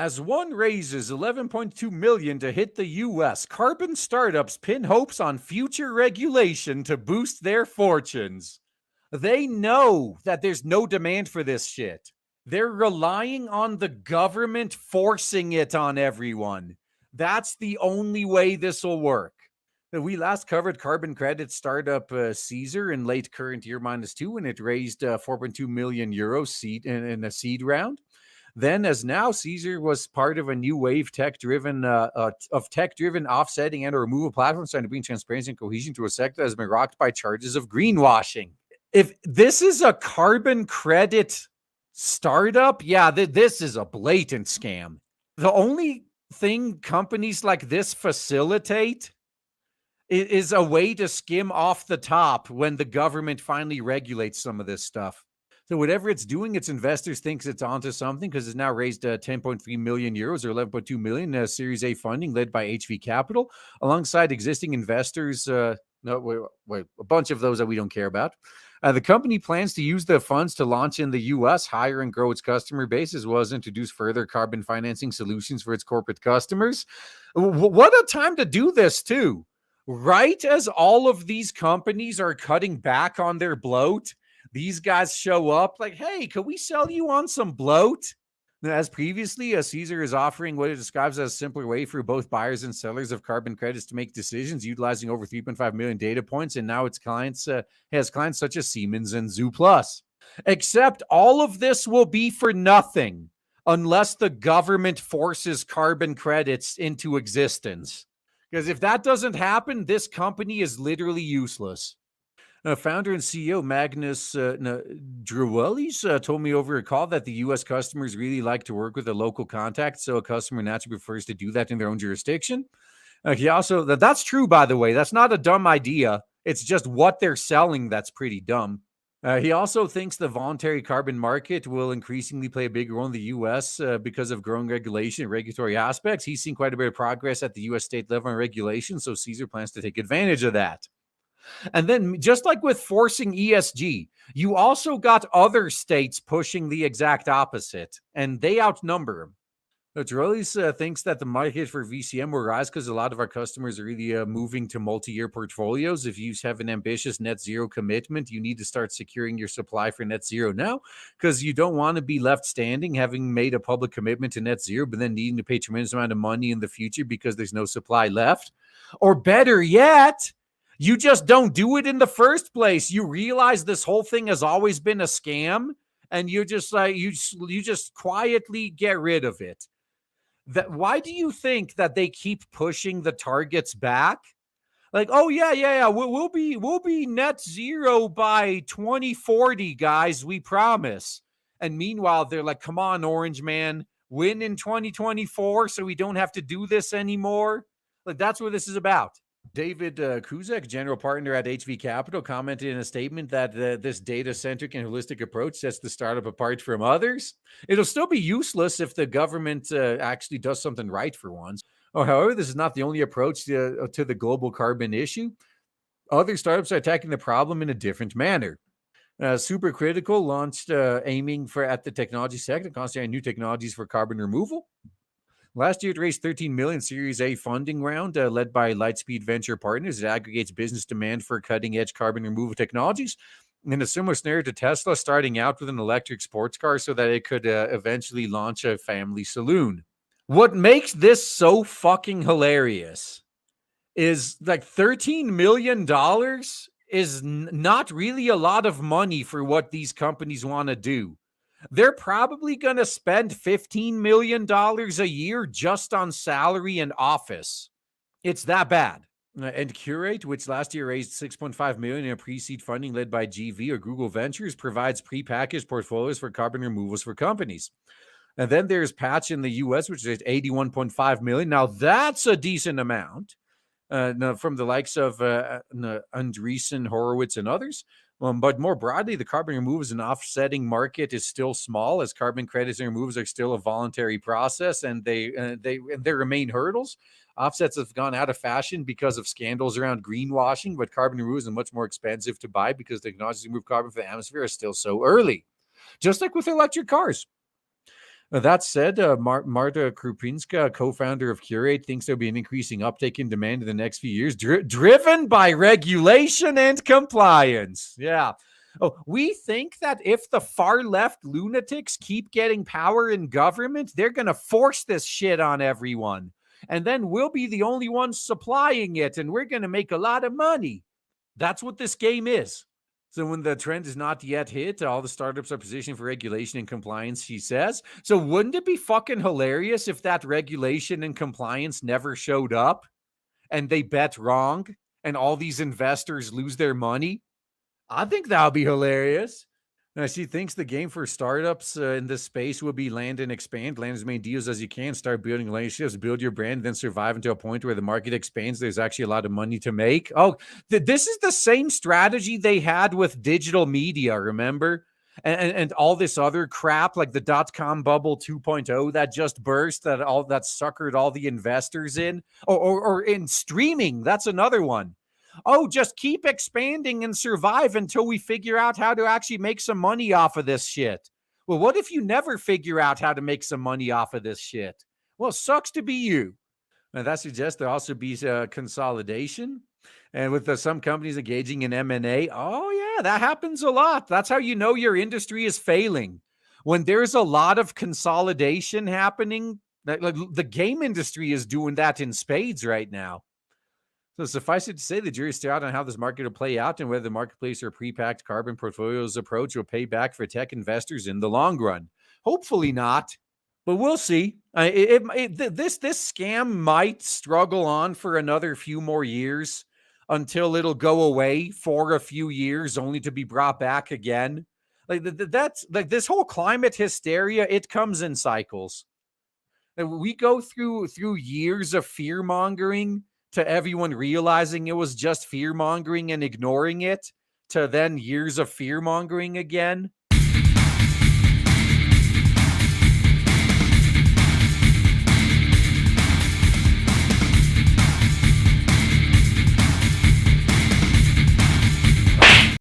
As one raises 11.2 million to hit the US, carbon startups pin hopes on future regulation to boost their fortunes. They know that there's no demand for this shit. They're relying on the government forcing it on everyone. That's the only way this will work. We last covered carbon credit startup Caesar in late current year -2, and it raised 4.2 million euros seed in a seed round. Then, as now, Caesar was part of a new wave tech-driven offsetting and removal platforms trying to bring transparency and cohesion to a sector that has been rocked by charges of greenwashing. If this is a carbon credit startup, yeah, this is a blatant scam. The only thing companies like this facilitate is a way to skim off the top when the government finally regulates some of this stuff. So whatever it's doing, its investors thinks it's onto something because it's now raised 10.3 million euros or 11.2 million Series A funding led by HV Capital, alongside existing investors. A bunch of those that we don't care about. The company plans to use the funds to launch in the U.S., hire and grow its customer base, as well as introduce further carbon financing solutions for its corporate customers. What a time to do this, too. Right as all of these companies are cutting back on their bloat, these guys show up like, hey, could we sell you on some bloat? As previously, Caesar is offering what it describes as a simpler way for both buyers and sellers of carbon credits to make decisions, utilizing over 3.5 million data points, and now its clients has clients such as Siemens and Zooplus. Except all of this will be for nothing unless the government forces carbon credits into existence. Because if that doesn't happen, this company is literally useless. Founder and CEO Magnus Druelis told me over a call that the U.S. customers really like to work with a local contact, so a customer naturally prefers to do that in their own jurisdiction. He also, that's true, by the way. That's not a dumb idea. It's just what they're selling that's pretty dumb. He also thinks the voluntary carbon market will increasingly play a big role in the U.S. Because of growing regulation and regulatory aspects. He's seen quite a bit of progress at the U.S. state level on regulation, so Caesar plans to take advantage of that. And then, just like with forcing ESG, you also got other states pushing the exact opposite, and they outnumber them. Druelis thinks that the market for VCM will rise because a lot of our customers are really moving to multi-year portfolios. If you have an ambitious net zero commitment, you need to start securing your supply for net zero now, because you don't want to be left standing having made a public commitment to net zero, but then needing to pay a tremendous amount of money in the future because there's no supply left. Or better yet, you just don't do it in the first place. You realize this whole thing has always been a scam, and you're just like, you just quietly get rid of it. Why do you think that they keep pushing the targets back? Like, oh yeah, we'll be net zero by 2040, guys, we promise. And meanwhile, they're like, come on, Orange Man, win in 2024 so we don't have to do this anymore. Like, that's what this is about. David Kuzek, general partner at HV Capital, commented in a statement that this data-centric and holistic approach sets the startup apart from others. It'll still be useless if the government actually does something right for once. However, this is not the only approach to the global carbon issue. Other startups are attacking the problem in a different manner. Supercritical launched aiming at the technology sector, concentrating on new technologies for carbon removal. Last year, it raised $13 million Series A funding round led by Lightspeed Venture Partners. It aggregates business demand for cutting-edge carbon removal technologies. In a similar scenario to Tesla, starting out with an electric sports car so that it could eventually launch a family saloon. What makes this so fucking hilarious is like $13 million is not really a lot of money for what these companies want to do. They're probably going to spend $15 million a year just on salary and office. It's that bad. And Curate, which last year raised $6.5 million in a pre-seed funding led by GV or Google Ventures, provides pre-packaged portfolios for carbon removals for companies. And then there's Patch in the U.S., which is $81.5 million. Now, that's a decent amount from the likes of Andreessen, Horowitz, and others. But more broadly, the carbon removals and offsetting market is still small, as carbon credits and removals are still a voluntary process, and there remain hurdles. Offsets have gone out of fashion because of scandals around greenwashing, but carbon removals are much more expensive to buy because the technologies to remove carbon from the atmosphere are still so early. Just like with electric cars. That said, Marta Krupinska, co-founder of Curate, thinks there'll be an increasing uptake in demand in the next few years, driven by regulation and compliance. Yeah. Oh, we think that if the far left lunatics keep getting power in government, they're going to force this shit on everyone. And then we'll be the only ones supplying it, and we're going to make a lot of money. That's what this game is. So when the trend is not yet hit, all the startups are positioned for regulation and compliance, she says. So wouldn't it be fucking hilarious if that regulation and compliance never showed up and they bet wrong and all these investors lose their money? I think that would be hilarious. She thinks the game for startups in this space will be land and expand. Land as many deals as you can. Start building relationships, build your brand, then survive until a point where the market expands. There's actually a lot of money to make. Oh, this is the same strategy they had with digital media, remember? And all this other crap like the dot-com bubble 2.0 that just burst, that suckered all the investors in. Or in streaming, that's another one. Oh, just keep expanding and survive until we figure out how to actually make some money off of this shit. Well, what if you never figure out how to make some money off of this shit? Well, sucks to be you. And that suggests there also be consolidation. And with some companies engaging in M&A, oh yeah, that happens a lot. That's how you know your industry is failing. When there's a lot of consolidation happening, like the game industry is doing that in spades right now. So suffice it to say, the jury's still out on how this market will play out and whether the marketplace or pre-packed carbon portfolios approach will pay back for tech investors in the long run. Hopefully not, but we'll see. This scam might struggle on for another few more years until it'll go away for a few years, only to be brought back again. Like that's like this whole climate hysteria. It comes in cycles. We go through years of fear mongering to everyone realizing it was just fear mongering and ignoring it, to then years of fear mongering again.